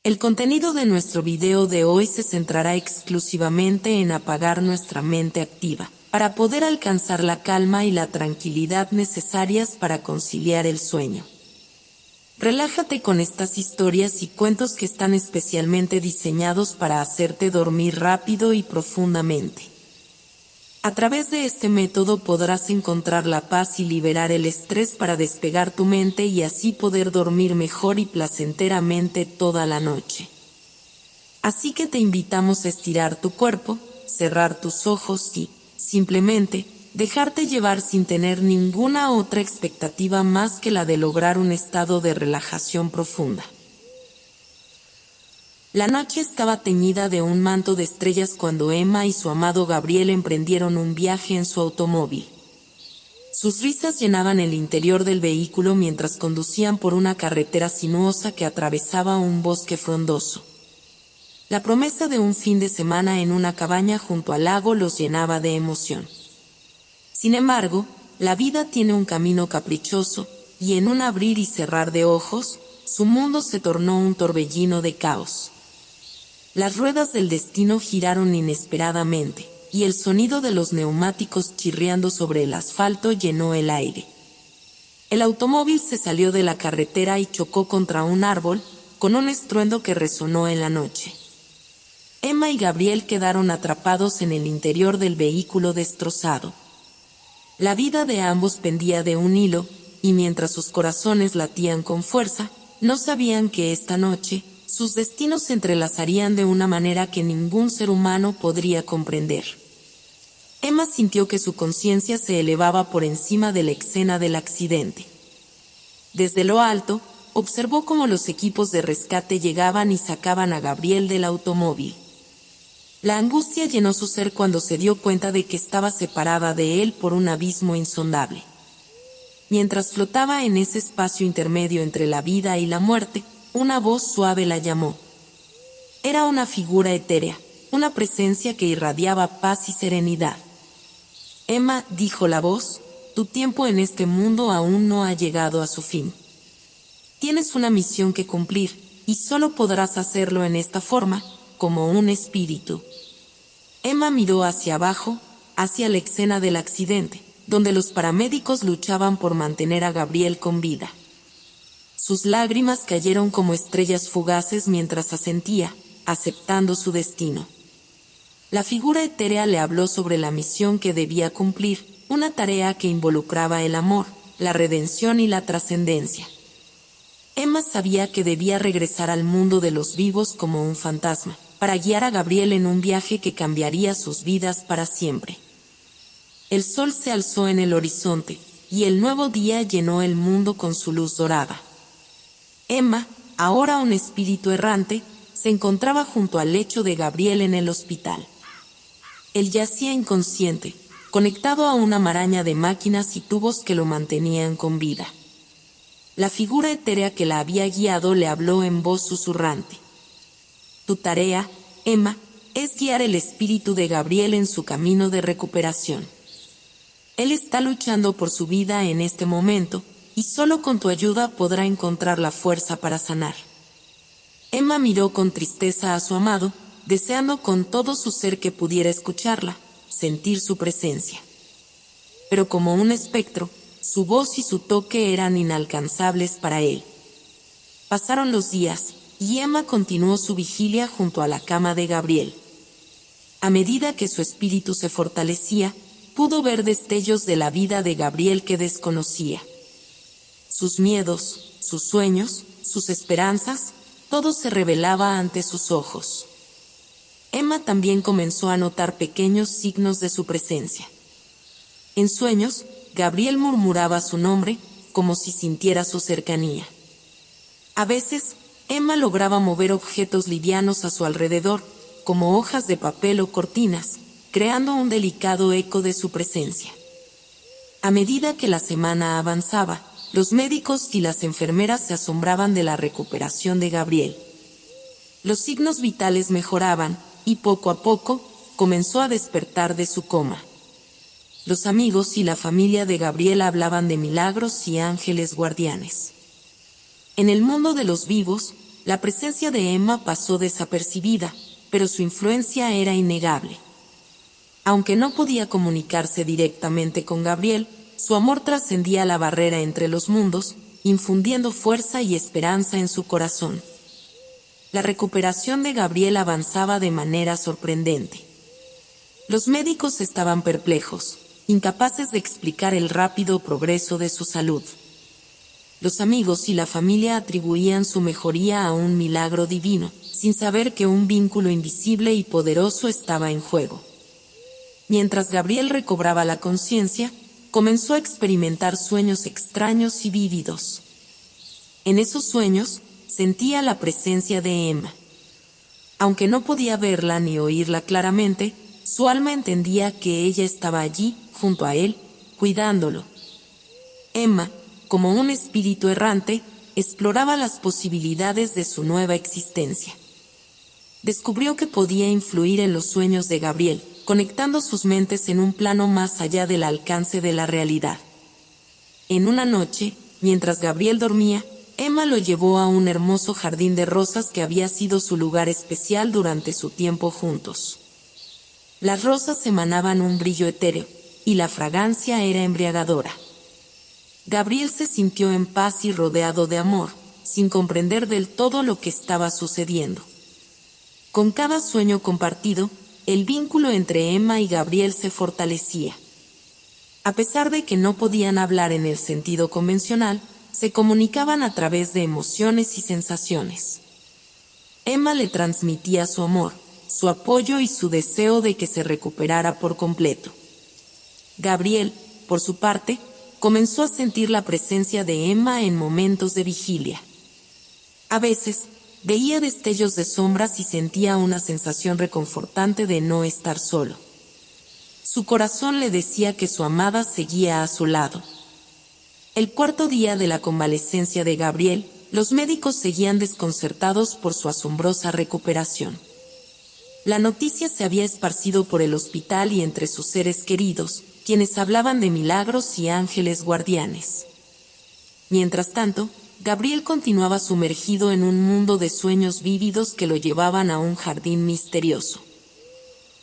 El contenido de nuestro video de hoy se centrará exclusivamente en apagar nuestra mente activa, para poder alcanzar la calma y la tranquilidad necesarias para conciliar el sueño. Relájate con estas historias y cuentos que están especialmente diseñados para hacerte dormir rápido y profundamente. A través de este método podrás encontrar la paz y liberar el estrés para despegar tu mente y así poder dormir mejor y placenteramente toda la noche. Así que te invitamos a estirar tu cuerpo, cerrar tus ojos y, simplemente, dejarte llevar sin tener ninguna otra expectativa más que la de lograr un estado de relajación profunda. La noche estaba teñida de un manto de estrellas cuando Emma y su amado Gabriel emprendieron un viaje en su automóvil. Sus risas llenaban el interior del vehículo mientras conducían por una carretera sinuosa que atravesaba un bosque frondoso. La promesa de un fin de semana en una cabaña junto al lago los llenaba de emoción. Sin embargo, la vida tiene un camino caprichoso, y en un abrir y cerrar de ojos, su mundo se tornó un torbellino de caos. Las ruedas del destino giraron inesperadamente, y el sonido de los neumáticos chirriando sobre el asfalto llenó el aire. El automóvil se salió de la carretera y chocó contra un árbol, con un estruendo que resonó en la noche. Emma y Gabriel quedaron atrapados en el interior del vehículo destrozado. La vida de ambos pendía de un hilo, y mientras sus corazones latían con fuerza, no sabían que esta noche, sus destinos se entrelazarían de una manera que ningún ser humano podría comprender. Emma sintió que su conciencia se elevaba por encima de la escena del accidente. Desde lo alto, observó cómo los equipos de rescate llegaban y sacaban a Gabriel del automóvil. La angustia llenó su ser cuando se dio cuenta de que estaba separada de él por un abismo insondable. Mientras flotaba en ese espacio intermedio entre la vida y la muerte, una voz suave la llamó. Era una figura etérea, una presencia que irradiaba paz y serenidad. Emma, dijo la voz, tu tiempo en este mundo aún no ha llegado a su fin. Tienes una misión que cumplir, y solo podrás hacerlo en esta forma, como un espíritu. Emma miró hacia abajo, hacia la escena del accidente, donde los paramédicos luchaban por mantener a Gabriel con vida. Sus lágrimas cayeron como estrellas fugaces mientras asentía, aceptando su destino. La figura etérea le habló sobre la misión que debía cumplir, una tarea que involucraba el amor, la redención y la trascendencia. Emma sabía que debía regresar al mundo de los vivos como un fantasma, para guiar a Gabriel en un viaje que cambiaría sus vidas para siempre. El sol se alzó en el horizonte, y el nuevo día llenó el mundo con su luz dorada. Emma, ahora un espíritu errante, se encontraba junto al lecho de Gabriel en el hospital. Él yacía inconsciente, conectado a una maraña de máquinas y tubos que lo mantenían con vida. La figura etérea que la había guiado le habló en voz susurrante. Tu tarea, Emma, es guiar el espíritu de Gabriel en su camino de recuperación. Él está luchando por su vida en este momento, y solo con tu ayuda podrá encontrar la fuerza para sanar. Emma miró con tristeza a su amado, deseando con todo su ser que pudiera escucharla, sentir su presencia. Pero como un espectro, su voz y su toque eran inalcanzables para él. Pasaron los días, y Emma continuó su vigilia junto a la cama de Gabriel. A medida que su espíritu se fortalecía, pudo ver destellos de la vida de Gabriel que desconocía. Sus miedos, sus sueños, sus esperanzas, todo se revelaba ante sus ojos. Emma también comenzó a notar pequeños signos de su presencia. En sueños, Gabriel murmuraba su nombre, como si sintiera su cercanía. A veces, Emma lograba mover objetos livianos a su alrededor, como hojas de papel o cortinas, creando un delicado eco de su presencia. A medida que la semana avanzaba, los médicos y las enfermeras se asombraban de la recuperación de Gabriel. Los signos vitales mejoraban, y poco a poco, comenzó a despertar de su coma. Los amigos y la familia de Gabriel hablaban de milagros y ángeles guardianes. En el mundo de los vivos, la presencia de Emma pasó desapercibida, pero su influencia era innegable. Aunque no podía comunicarse directamente con Gabriel, su amor trascendía la barrera entre los mundos, infundiendo fuerza y esperanza en su corazón. La recuperación de Gabriel avanzaba de manera sorprendente. Los médicos estaban perplejos, incapaces de explicar el rápido progreso de su salud. Los amigos y la familia atribuían su mejoría a un milagro divino, sin saber que un vínculo invisible y poderoso estaba en juego. Mientras Gabriel recobraba la conciencia, comenzó a experimentar sueños extraños y vívidos. En esos sueños, sentía la presencia de Emma. Aunque no podía verla ni oírla claramente, su alma entendía que ella estaba allí, junto a él, cuidándolo. Emma, como un espíritu errante, exploraba las posibilidades de su nueva existencia. Descubrió que podía influir en los sueños de Gabriel, conectando sus mentes en un plano más allá del alcance de la realidad. En una noche, mientras Gabriel dormía, Emma lo llevó a un hermoso jardín de rosas que había sido su lugar especial durante su tiempo juntos. Las rosas emanaban un brillo etéreo, y la fragancia era embriagadora. Gabriel se sintió en paz y rodeado de amor, sin comprender del todo lo que estaba sucediendo. Con cada sueño compartido, el vínculo entre Emma y Gabriel se fortalecía. A pesar de que no podían hablar en el sentido convencional, se comunicaban a través de emociones y sensaciones. Emma le transmitía su amor, su apoyo y su deseo de que se recuperara por completo. Gabriel, por su parte, comenzó a sentir la presencia de Emma en momentos de vigilia. A veces, veía destellos de sombras y sentía una sensación reconfortante de no estar solo. Su corazón le decía que su amada seguía a su lado. El cuarto día de la convalecencia de Gabriel, los médicos seguían desconcertados por su asombrosa recuperación. La noticia se había esparcido por el hospital y entre sus seres queridos, quienes hablaban de milagros y ángeles guardianes. Mientras tanto, Gabriel continuaba sumergido en un mundo de sueños vívidos que lo llevaban a un jardín misterioso.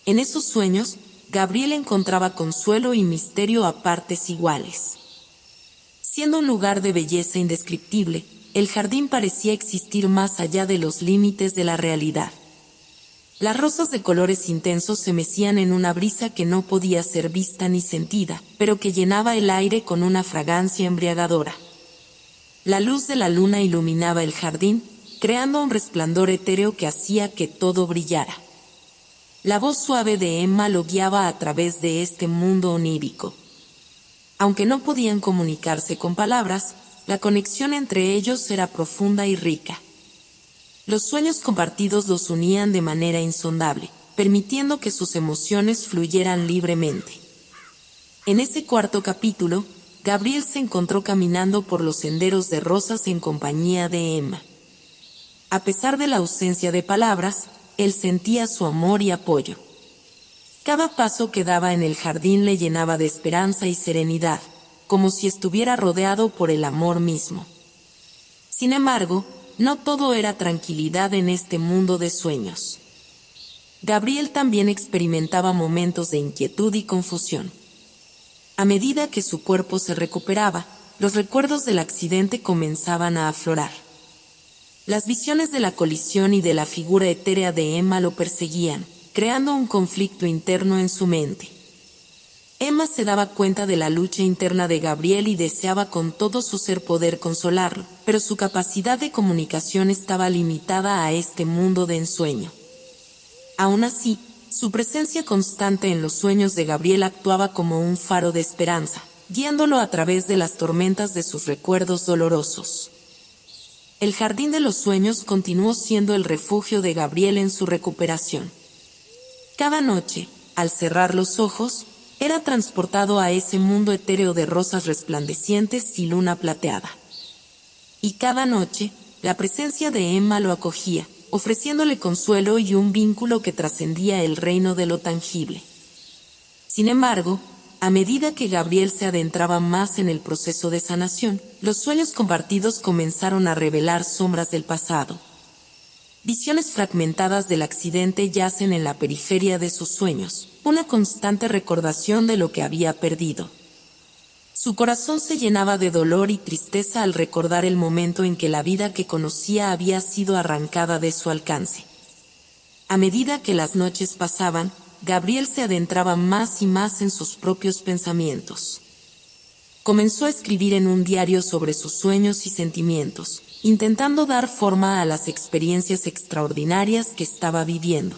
En esos sueños, Gabriel encontraba consuelo y misterio a partes iguales. Siendo un lugar de belleza indescriptible, el jardín parecía existir más allá de los límites de la realidad. Las rosas de colores intensos se mecían en una brisa que no podía ser vista ni sentida, pero que llenaba el aire con una fragancia embriagadora. La luz de la luna iluminaba el jardín, creando un resplandor etéreo que hacía que todo brillara. La voz suave de Emma lo guiaba a través de este mundo onírico. Aunque no podían comunicarse con palabras, la conexión entre ellos era profunda y rica. Los sueños compartidos los unían de manera insondable, permitiendo que sus emociones fluyeran libremente. En ese cuarto capítulo, Gabriel se encontró caminando por los senderos de rosas en compañía de Emma. A pesar de la ausencia de palabras, él sentía su amor y apoyo. Cada paso que daba en el jardín le llenaba de esperanza y serenidad, como si estuviera rodeado por el amor mismo. Sin embargo, no todo era tranquilidad en este mundo de sueños. Gabriel también experimentaba momentos de inquietud y confusión. A medida que su cuerpo se recuperaba, los recuerdos del accidente comenzaban a aflorar. Las visiones de la colisión y de la figura etérea de Emma lo perseguían, creando un conflicto interno en su mente. Emma se daba cuenta de la lucha interna de Gabriel y deseaba con todo su ser poder consolarlo, pero su capacidad de comunicación estaba limitada a este mundo de ensueño. Aún así, su presencia constante en los sueños de Gabriel actuaba como un faro de esperanza, guiándolo a través de las tormentas de sus recuerdos dolorosos. El jardín de los sueños continuó siendo el refugio de Gabriel en su recuperación. Cada noche, al cerrar los ojos, era transportado a ese mundo etéreo de rosas resplandecientes y luna plateada. Y cada noche, la presencia de Emma lo acogía, ofreciéndole consuelo y un vínculo que trascendía el reino de lo tangible. Sin embargo, a medida que Gabriel se adentraba más en el proceso de sanación, los sueños compartidos comenzaron a revelar sombras del pasado. Visiones fragmentadas del accidente yacen en la periferia de sus sueños, una constante recordación de lo que había perdido. Su corazón se llenaba de dolor y tristeza al recordar el momento en que la vida que conocía había sido arrancada de su alcance. A medida que las noches pasaban, Gabriel se adentraba más y más en sus propios pensamientos. Comenzó a escribir en un diario sobre sus sueños y sentimientos, intentando dar forma a las experiencias extraordinarias que estaba viviendo.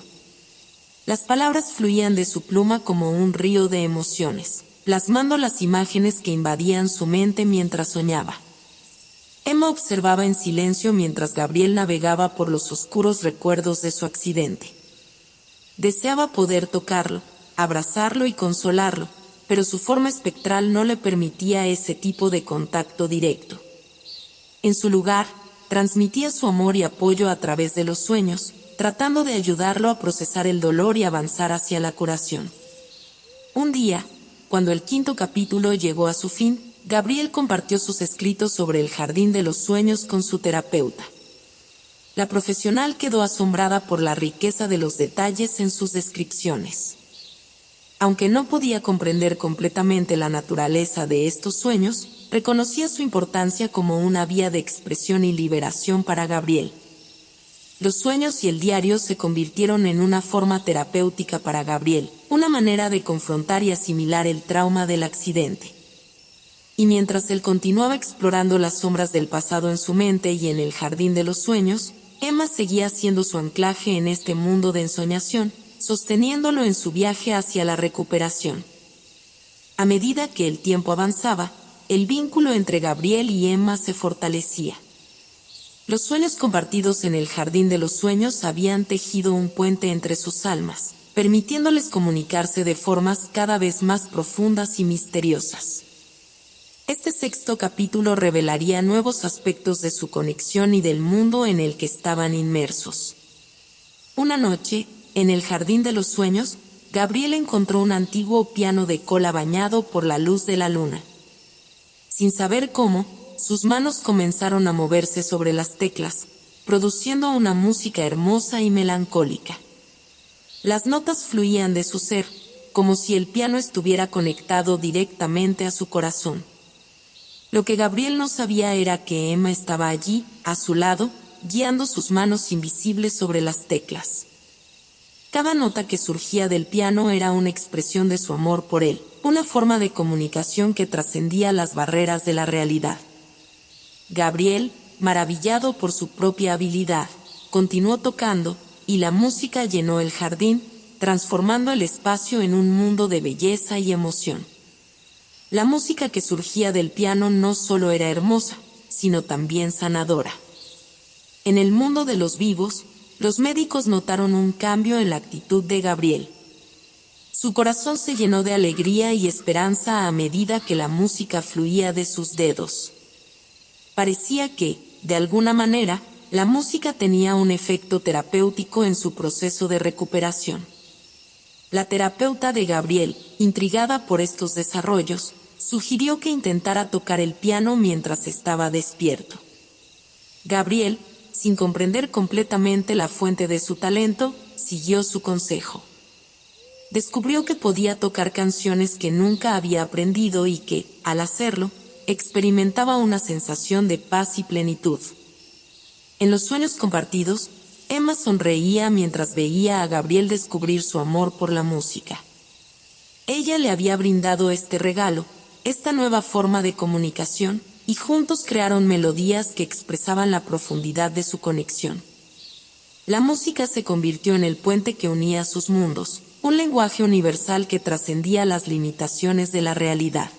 Las palabras fluían de su pluma como un río de emociones, plasmando las imágenes que invadían su mente mientras soñaba. Emma observaba en silencio mientras Gabriel navegaba por los oscuros recuerdos de su accidente. Deseaba poder tocarlo, abrazarlo y consolarlo, pero su forma espectral no le permitía ese tipo de contacto directo. En su lugar, transmitía su amor y apoyo a través de los sueños, tratando de ayudarlo a procesar el dolor y avanzar hacia la curación. Un día, cuando el 5º capítulo llegó a su fin, Gabriel compartió sus escritos sobre el jardín de los sueños con su terapeuta. La profesional quedó asombrada por la riqueza de los detalles en sus descripciones. Aunque no podía comprender completamente la naturaleza de estos sueños, reconocía su importancia como una vía de expresión y liberación para Gabriel. Los sueños y el diario se convirtieron en una forma terapéutica para Gabriel, una manera de confrontar y asimilar el trauma del accidente. Y mientras él continuaba explorando las sombras del pasado en su mente y en el jardín de los sueños, Emma seguía siendo su anclaje en este mundo de ensoñación, sosteniéndolo en su viaje hacia la recuperación. A medida que el tiempo avanzaba, el vínculo entre Gabriel y Emma se fortalecía. Los sueños compartidos en el jardín de los sueños habían tejido un puente entre sus almas, permitiéndoles comunicarse de formas cada vez más profundas y misteriosas. Este 6º capítulo revelaría nuevos aspectos de su conexión y del mundo en el que estaban inmersos. Una noche, en el jardín de los sueños, Gabriel encontró un antiguo piano de cola bañado por la luz de la luna. Sin saber cómo, sus manos comenzaron a moverse sobre las teclas, produciendo una música hermosa y melancólica. Las notas fluían de su ser, como si el piano estuviera conectado directamente a su corazón. Lo que Gabriel no sabía era que Emma estaba allí, a su lado, guiando sus manos invisibles sobre las teclas. Cada nota que surgía del piano era una expresión de su amor por él, una forma de comunicación que trascendía las barreras de la realidad. Gabriel, maravillado por su propia habilidad, continuó tocando, y la música llenó el jardín, transformando el espacio en un mundo de belleza y emoción. La música que surgía del piano no solo era hermosa, sino también sanadora. En el mundo de los vivos, los médicos notaron un cambio en la actitud de Gabriel. Su corazón se llenó de alegría y esperanza a medida que la música fluía de sus dedos. Parecía que, de alguna manera, la música tenía un efecto terapéutico en su proceso de recuperación. La terapeuta de Gabriel, intrigada por estos desarrollos, sugirió que intentara tocar el piano mientras estaba despierto. Gabriel, sin comprender completamente la fuente de su talento, siguió su consejo. Descubrió que podía tocar canciones que nunca había aprendido y que, al hacerlo, experimentaba una sensación de paz y plenitud. En los sueños compartidos, Emma sonreía mientras veía a Gabriel descubrir su amor por la música. Ella le había brindado este regalo, esta nueva forma de comunicación, y juntos crearon melodías que expresaban la profundidad de su conexión. La música se convirtió en el puente que unía sus mundos, un lenguaje universal que trascendía las limitaciones de la realidad.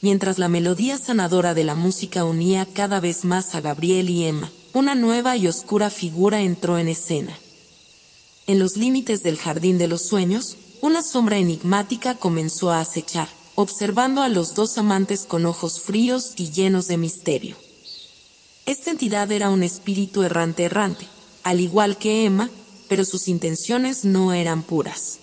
Mientras la melodía sanadora de la música unía cada vez más a Gabriel y Emma, una nueva y oscura figura entró en escena. En los límites del jardín de los sueños, una sombra enigmática comenzó a acechar, observando a los dos amantes con ojos fríos y llenos de misterio. Esta entidad era un espíritu errante, al igual que Emma, pero sus intenciones no eran puras.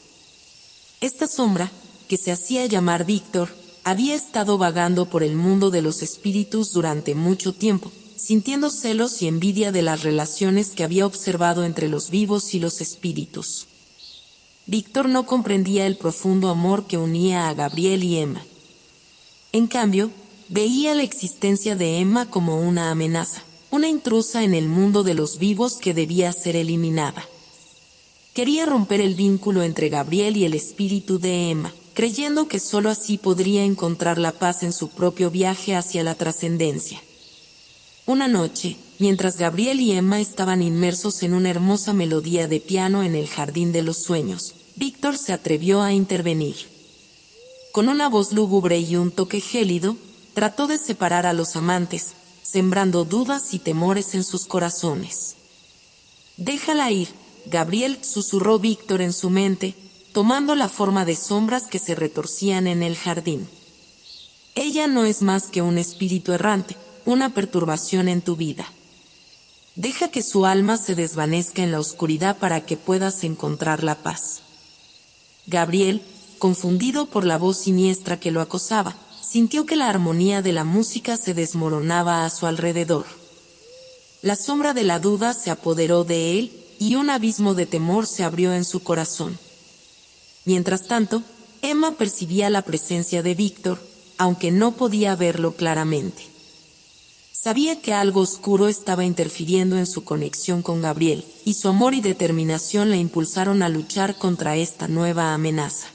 Esta sombra, que se hacía llamar Víctor, había estado vagando por el mundo de los espíritus durante mucho tiempo, sintiendo celos y envidia de las relaciones que había observado entre los vivos y los espíritus. Víctor no comprendía el profundo amor que unía a Gabriel y Emma. En cambio, veía la existencia de Emma como una amenaza, una intrusa en el mundo de los vivos que debía ser eliminada. Quería romper el vínculo entre Gabriel y el espíritu de Emma, creyendo que sólo así podría encontrar la paz en su propio viaje hacia la trascendencia. Una noche, mientras Gabriel y Emma estaban inmersos en una hermosa melodía de piano en el jardín de los sueños, Víctor se atrevió a intervenir. Con una voz lúgubre y un toque gélido, trató de separar a los amantes, sembrando dudas y temores en sus corazones. «Déjala ir», Gabriel susurró Víctor en su mente, tomando la forma de sombras que se retorcían en el jardín. «Ella no es más que un espíritu errante, una perturbación en tu vida. Deja que su alma se desvanezca en la oscuridad para que puedas encontrar la paz». Gabriel, confundido por la voz siniestra que lo acosaba, sintió que la armonía de la música se desmoronaba a su alrededor. La sombra de la duda se apoderó de él, y un abismo de temor se abrió en su corazón. Mientras tanto, Emma percibía la presencia de Víctor, aunque no podía verlo claramente. Sabía que algo oscuro estaba interfiriendo en su conexión con Gabriel, y su amor y determinación le impulsaron a luchar contra esta nueva amenaza.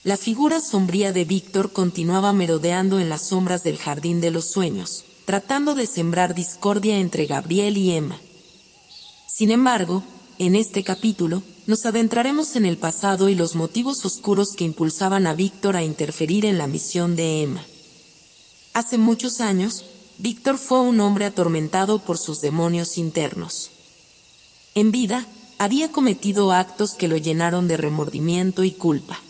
La figura sombría de Víctor continuaba merodeando en las sombras del jardín de los sueños, tratando de sembrar discordia entre Gabriel y Emma. Sin embargo, en este capítulo, nos adentraremos en el pasado y los motivos oscuros que impulsaban a Víctor a interferir en la misión de Emma. Hace muchos años, Víctor fue un hombre atormentado por sus demonios internos. En vida, había cometido actos que lo llenaron de remordimiento y culpa.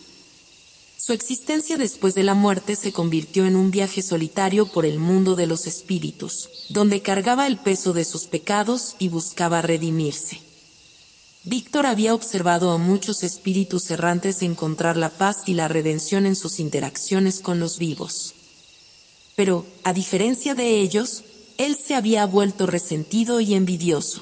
Su existencia después de la muerte se convirtió en un viaje solitario por el mundo de los espíritus, donde cargaba el peso de sus pecados y buscaba redimirse. Víctor había observado a muchos espíritus errantes encontrar la paz y la redención en sus interacciones con los vivos. Pero, a diferencia de ellos, él se había vuelto resentido y envidioso.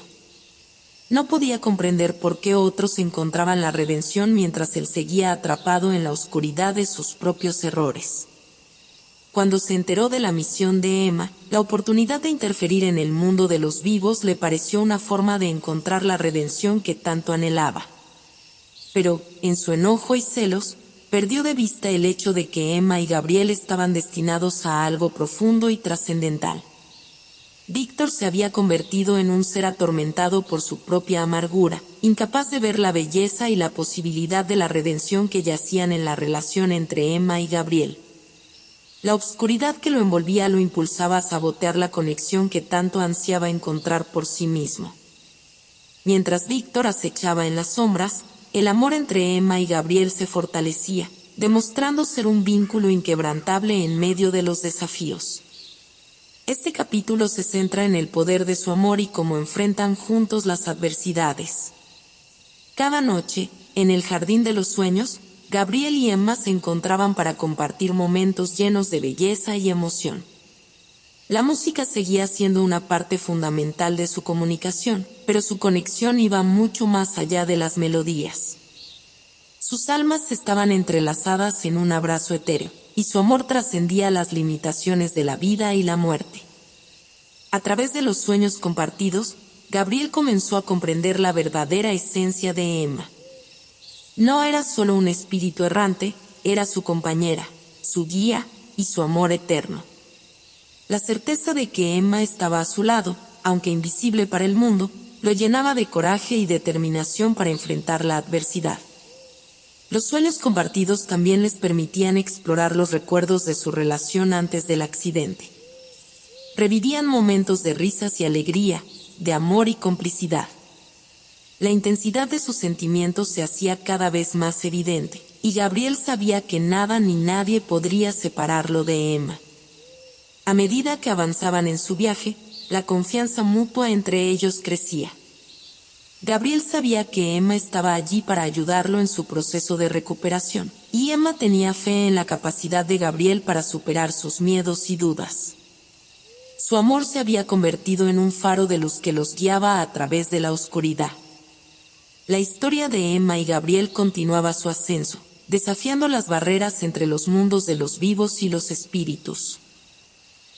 No podía comprender por qué otros encontraban la redención mientras él seguía atrapado en la oscuridad de sus propios errores. Cuando se enteró de la misión de Emma, la oportunidad de interferir en el mundo de los vivos le pareció una forma de encontrar la redención que tanto anhelaba. Pero, en su enojo y celos, perdió de vista el hecho de que Emma y Gabriel estaban destinados a algo profundo y trascendental. Víctor se había convertido en un ser atormentado por su propia amargura, incapaz de ver la belleza y la posibilidad de la redención que yacían en la relación entre Emma y Gabriel. La obscuridad que lo envolvía lo impulsaba a sabotear la conexión que tanto ansiaba encontrar por sí mismo. Mientras Víctor acechaba en las sombras, el amor entre Emma y Gabriel se fortalecía, demostrando ser un vínculo inquebrantable en medio de los desafíos. Este capítulo se centra en el poder de su amor y cómo enfrentan juntos las adversidades. Cada noche, en el jardín de los sueños, Gabriel y Emma se encontraban para compartir momentos llenos de belleza y emoción. La música seguía siendo una parte fundamental de su comunicación, pero su conexión iba mucho más allá de las melodías. Sus almas estaban entrelazadas en un abrazo etéreo, y su amor trascendía las limitaciones de la vida y la muerte. A través de los sueños compartidos, Gabriel comenzó a comprender la verdadera esencia de Emma. No era solo un espíritu errante, era su compañera, su guía y su amor eterno. La certeza de que Emma estaba a su lado, aunque invisible para el mundo, lo llenaba de coraje y determinación para enfrentar la adversidad. Los sueños compartidos también les permitían explorar los recuerdos de su relación antes del accidente. Revivían momentos de risas y alegría, de amor y complicidad. La intensidad de sus sentimientos se hacía cada vez más evidente, y Gabriel sabía que nada ni nadie podría separarlo de Emma. A medida que avanzaban en su viaje, la confianza mutua entre ellos crecía. Gabriel sabía que Emma estaba allí para ayudarlo en su proceso de recuperación, y Emma tenía fe en la capacidad de Gabriel para superar sus miedos y dudas. Su amor se había convertido en un faro de luz que los guiaba a través de la oscuridad. La historia de Emma y Gabriel continuaba su ascenso, desafiando las barreras entre los mundos de los vivos y los espíritus.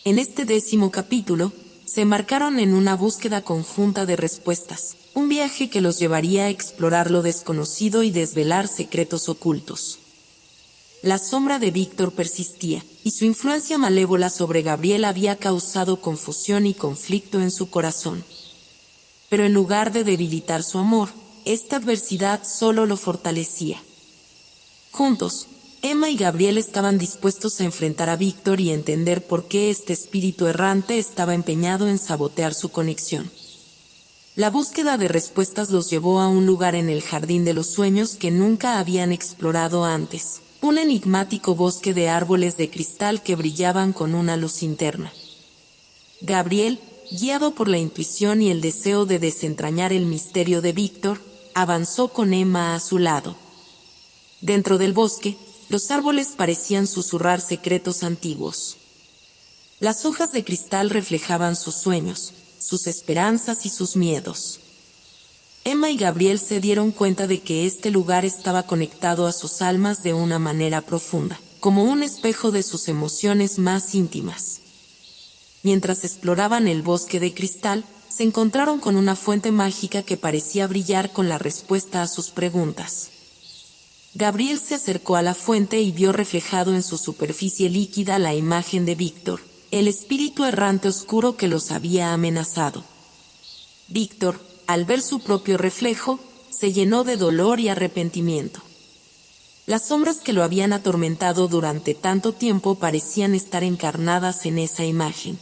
En este 10º capítulo, se embarcaron en una búsqueda conjunta de respuestas, un viaje que los llevaría a explorar lo desconocido y desvelar secretos ocultos. La sombra de Víctor persistía, y su influencia malévola sobre Gabriel había causado confusión y conflicto en su corazón. Pero en lugar de debilitar su amor, esta adversidad solo lo fortalecía. Juntos, Emma y Gabriel estaban dispuestos a enfrentar a Víctor y entender por qué este espíritu errante estaba empeñado en sabotear su conexión. La búsqueda de respuestas los llevó a un lugar en el jardín de los sueños que nunca habían explorado antes, un enigmático bosque de árboles de cristal que brillaban con una luz interna. Gabriel, guiado por la intuición y el deseo de desentrañar el misterio de Víctor, avanzó con Emma a su lado. Dentro del bosque, los árboles parecían susurrar secretos antiguos. Las hojas de cristal reflejaban sus sueños, sus esperanzas y sus miedos. Emma y Gabriel se dieron cuenta de que este lugar estaba conectado a sus almas de una manera profunda, como un espejo de sus emociones más íntimas. Mientras exploraban el bosque de cristal, se encontraron con una fuente mágica que parecía brillar con la respuesta a sus preguntas. Gabriel se acercó a la fuente y vio reflejado en su superficie líquida la imagen de Víctor, el espíritu errante oscuro que los había amenazado. Víctor, al ver su propio reflejo, se llenó de dolor y arrepentimiento. Las sombras que lo habían atormentado durante tanto tiempo parecían estar encarnadas en esa imagen.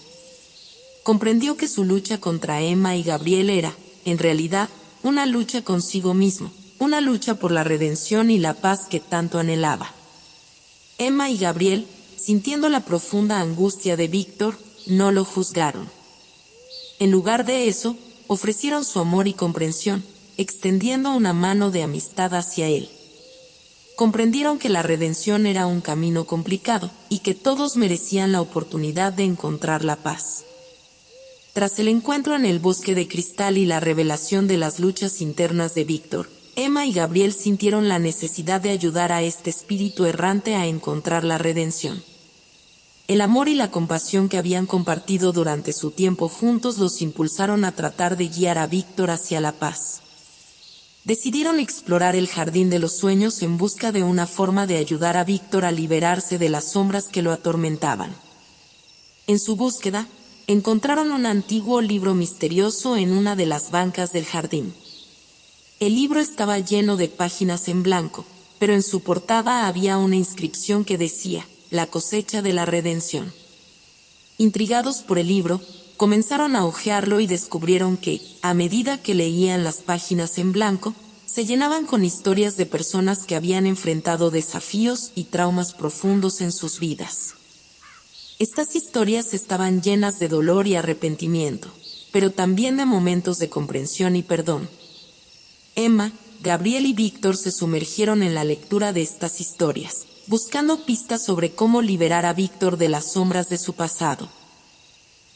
Comprendió que su lucha contra Emma y Gabriel era, en realidad, una lucha consigo mismo, una lucha por la redención y la paz que tanto anhelaba. Emma y Gabriel, sintiendo la profunda angustia de Víctor, no lo juzgaron. En lugar de eso, ofrecieron su amor y comprensión, extendiendo una mano de amistad hacia él. Comprendieron que la redención era un camino complicado, y que todos merecían la oportunidad de encontrar la paz. Tras el encuentro en el bosque de cristal y la revelación de las luchas internas de Víctor, Emma y Gabriel sintieron la necesidad de ayudar a este espíritu errante a encontrar la redención. El amor y la compasión que habían compartido durante su tiempo juntos los impulsaron a tratar de guiar a Víctor hacia la paz. Decidieron explorar el jardín de los sueños en busca de una forma de ayudar a Víctor a liberarse de las sombras que lo atormentaban. En su búsqueda, encontraron un antiguo libro misterioso en una de las bancas del jardín. El libro estaba lleno de páginas en blanco, pero en su portada había una inscripción que decía: La cosecha de la redención. Intrigados por el libro, comenzaron a hojearlo y descubrieron que, a medida que leían las páginas en blanco, se llenaban con historias de personas que habían enfrentado desafíos y traumas profundos en sus vidas. Estas historias estaban llenas de dolor y arrepentimiento, pero también de momentos de comprensión y perdón. Emma, Gabriel y Víctor se sumergieron en la lectura de estas historias, buscando pistas sobre cómo liberar a Víctor de las sombras de su pasado.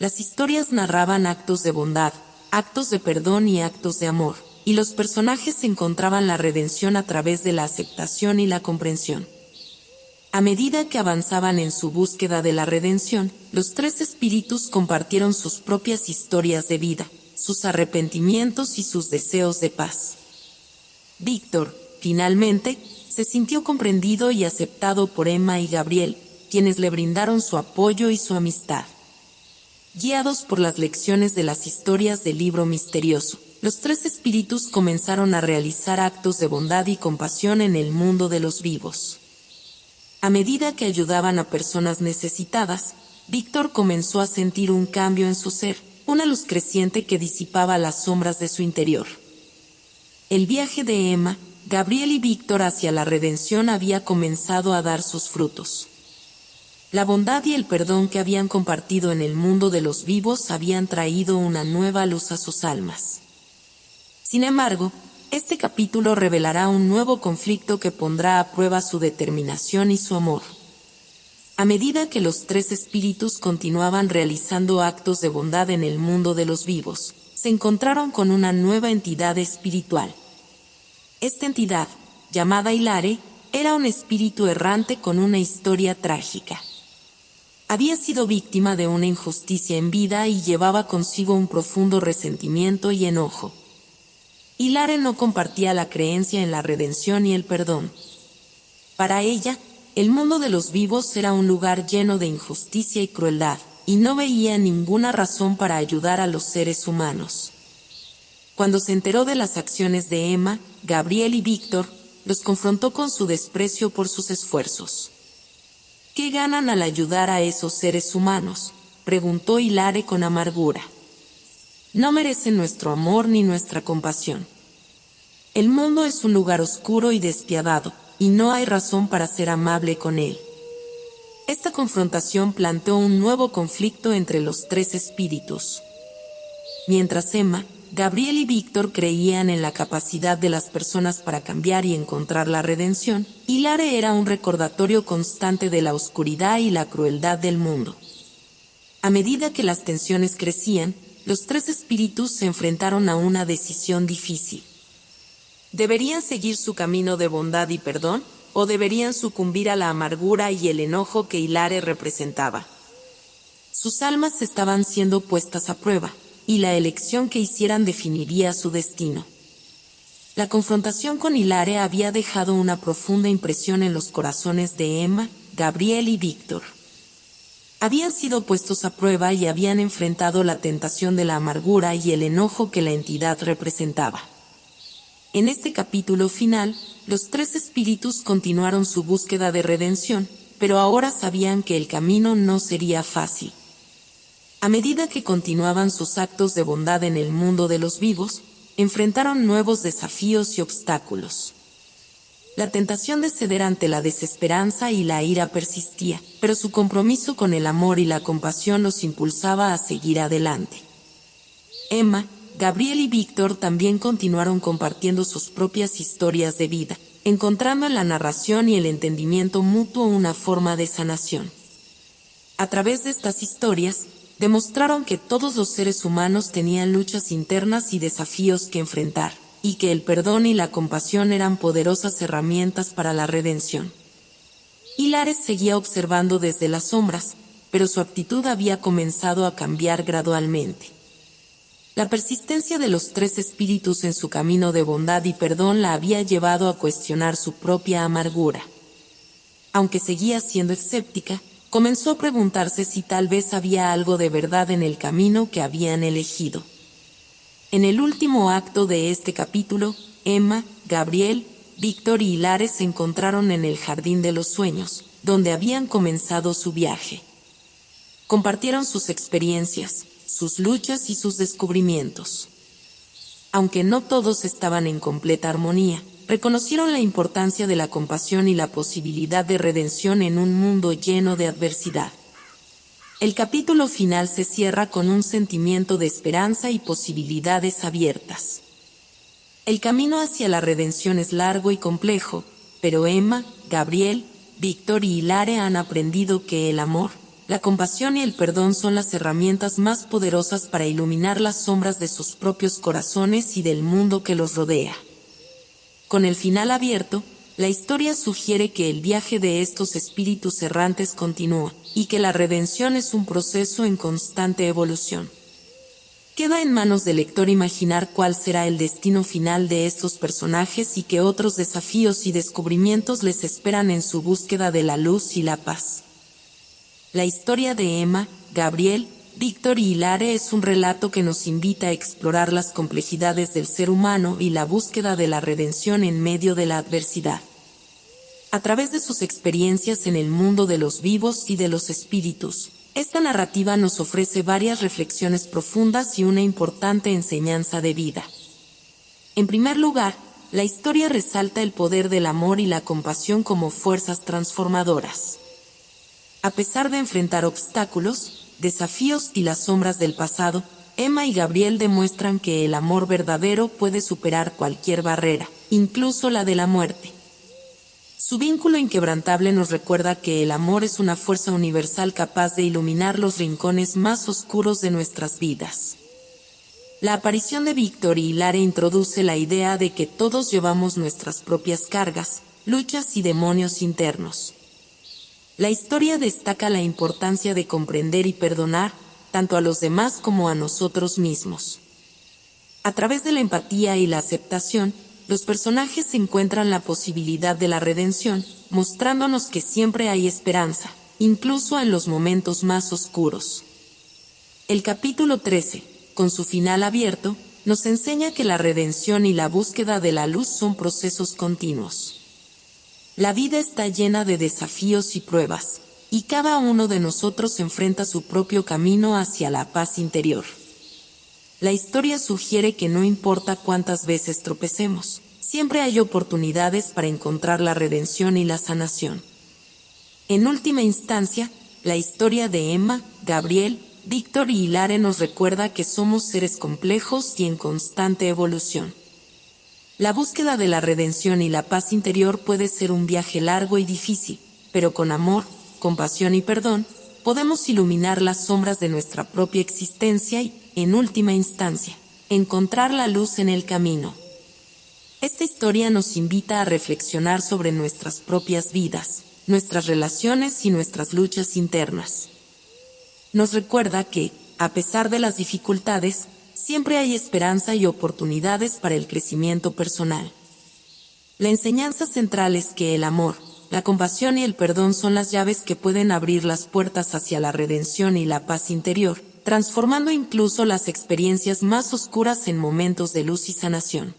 Las historias narraban actos de bondad, actos de perdón y actos de amor, y los personajes encontraban la redención a través de la aceptación y la comprensión. A medida que avanzaban en su búsqueda de la redención, los tres espíritus compartieron sus propias historias de vida, sus arrepentimientos y sus deseos de paz. Víctor, finalmente, se sintió comprendido y aceptado por Emma y Gabriel, quienes le brindaron su apoyo y su amistad. Guiados por las lecciones de las historias del libro misterioso, los tres espíritus comenzaron a realizar actos de bondad y compasión en el mundo de los vivos. A medida que ayudaban a personas necesitadas, Víctor comenzó a sentir un cambio en su ser, una luz creciente que disipaba las sombras de su interior. El viaje de Emma, Gabriel y Víctor hacia la redención había comenzado a dar sus frutos. La bondad y el perdón que habían compartido en el mundo de los vivos habían traído una nueva luz a sus almas. Sin embargo, este capítulo revelará un nuevo conflicto que pondrá a prueba su determinación y su amor. A medida que los tres espíritus continuaban realizando actos de bondad en el mundo de los vivos, se encontraron con una nueva entidad espiritual. Esta entidad, llamada Hilare, era un espíritu errante con una historia trágica. Había sido víctima de una injusticia en vida y llevaba consigo un profundo resentimiento y enojo. Hilare no compartía la creencia en la redención y el perdón. Para ella, el mundo de los vivos era un lugar lleno de injusticia y crueldad, y no veía ninguna razón para ayudar a los seres humanos. Cuando se enteró de las acciones de Emma, Gabriel y Víctor, los confrontó con su desprecio por sus esfuerzos. ¿Qué ganan al ayudar a esos seres humanos?, preguntó Hilare con amargura. No merecen nuestro amor ni nuestra compasión. El mundo es un lugar oscuro y despiadado, y no hay razón para ser amable con él. Esta confrontación planteó un nuevo conflicto entre los tres espíritus. Mientras Emma, Gabriel y Víctor creían en la capacidad de las personas para cambiar y encontrar la redención, Hilare era un recordatorio constante de la oscuridad y la crueldad del mundo. A medida que las tensiones crecían, los tres espíritus se enfrentaron a una decisión difícil. ¿Deberían seguir su camino de bondad y perdón, o deberían sucumbir a la amargura y el enojo que Hilare representaba? Sus almas estaban siendo puestas a prueba, y la elección que hicieran definiría su destino. La confrontación con Hilare había dejado una profunda impresión en los corazones de Emma, Gabriel y Víctor. Habían sido puestos a prueba y habían enfrentado la tentación de la amargura y el enojo que la entidad representaba. En este capítulo final, los tres espíritus continuaron su búsqueda de redención, pero ahora sabían que el camino no sería fácil. A medida que continuaban sus actos de bondad en el mundo de los vivos, enfrentaron nuevos desafíos y obstáculos. La tentación de ceder ante la desesperanza y la ira persistía, pero su compromiso con el amor y la compasión los impulsaba a seguir adelante. Emma, Gabriel y Víctor también continuaron compartiendo sus propias historias de vida, encontrando en la narración y el entendimiento mutuo una forma de sanación. A través de estas historias, demostraron que todos los seres humanos tenían luchas internas y desafíos que enfrentar, y que el perdón y la compasión eran poderosas herramientas para la redención. Hilare seguía observando desde las sombras, pero su actitud había comenzado a cambiar gradualmente. La persistencia de los tres espíritus en su camino de bondad y perdón la había llevado a cuestionar su propia amargura. Aunque seguía siendo escéptica, comenzó a preguntarse si tal vez había algo de verdad en el camino que habían elegido. En el último acto de este capítulo, Emma, Gabriel, Víctor y Hilare se encontraron en el Jardín de los Sueños, donde habían comenzado su viaje. Compartieron sus experiencias, sus luchas y sus descubrimientos. Aunque no todos estaban en completa armonía, reconocieron la importancia de la compasión y la posibilidad de redención en un mundo lleno de adversidad. El capítulo final se cierra con un sentimiento de esperanza y posibilidades abiertas. El camino hacia la redención es largo y complejo, pero Emma, Gabriel, Víctor y Hilare han aprendido que el amor, la compasión y el perdón son las herramientas más poderosas para iluminar las sombras de sus propios corazones y del mundo que los rodea. Con el final abierto, la historia sugiere que el viaje de estos espíritus errantes continúa, y que la redención es un proceso en constante evolución. Queda en manos del lector imaginar cuál será el destino final de estos personajes y qué otros desafíos y descubrimientos les esperan en su búsqueda de la luz y la paz. La historia de Emma, Gabriel, Víctor y Hilare es un relato que nos invita a explorar las complejidades del ser humano y la búsqueda de la redención en medio de la adversidad. A través de sus experiencias en el mundo de los vivos y de los espíritus, esta narrativa nos ofrece varias reflexiones profundas y una importante enseñanza de vida. En primer lugar, la historia resalta el poder del amor y la compasión como fuerzas transformadoras. A pesar de enfrentar obstáculos, desafíos y las sombras del pasado, Emma y Gabriel demuestran que el amor verdadero puede superar cualquier barrera, incluso la de la muerte. Su vínculo inquebrantable nos recuerda que el amor es una fuerza universal capaz de iluminar los rincones más oscuros de nuestras vidas. La aparición de Víctor y Hilare introduce la idea de que todos llevamos nuestras propias cargas, luchas y demonios internos. La historia destaca la importancia de comprender y perdonar, tanto a los demás como a nosotros mismos. A través de la empatía y la aceptación, los personajes encuentran la posibilidad de la redención, mostrándonos que siempre hay esperanza, incluso en los momentos más oscuros. El capítulo 13, con su final abierto, nos enseña que la redención y la búsqueda de la luz son procesos continuos. La vida está llena de desafíos y pruebas, y cada uno de nosotros enfrenta su propio camino hacia la paz interior. La historia sugiere que no importa cuántas veces tropecemos, siempre hay oportunidades para encontrar la redención y la sanación. En última instancia, la historia de Emma, Gabriel, Víctor y Hilare nos recuerda que somos seres complejos y en constante evolución. La búsqueda de la redención y la paz interior puede ser un viaje largo y difícil, pero con amor, compasión y perdón, podemos iluminar las sombras de nuestra propia existencia y, en última instancia, encontrar la luz en el camino. Esta historia nos invita a reflexionar sobre nuestras propias vidas, nuestras relaciones y nuestras luchas internas. Nos recuerda que, a pesar de las dificultades, siempre hay esperanza y oportunidades para el crecimiento personal. La enseñanza central es que el amor, la compasión y el perdón son las llaves que pueden abrir las puertas hacia la redención y la paz interior, transformando incluso las experiencias más oscuras en momentos de luz y sanación.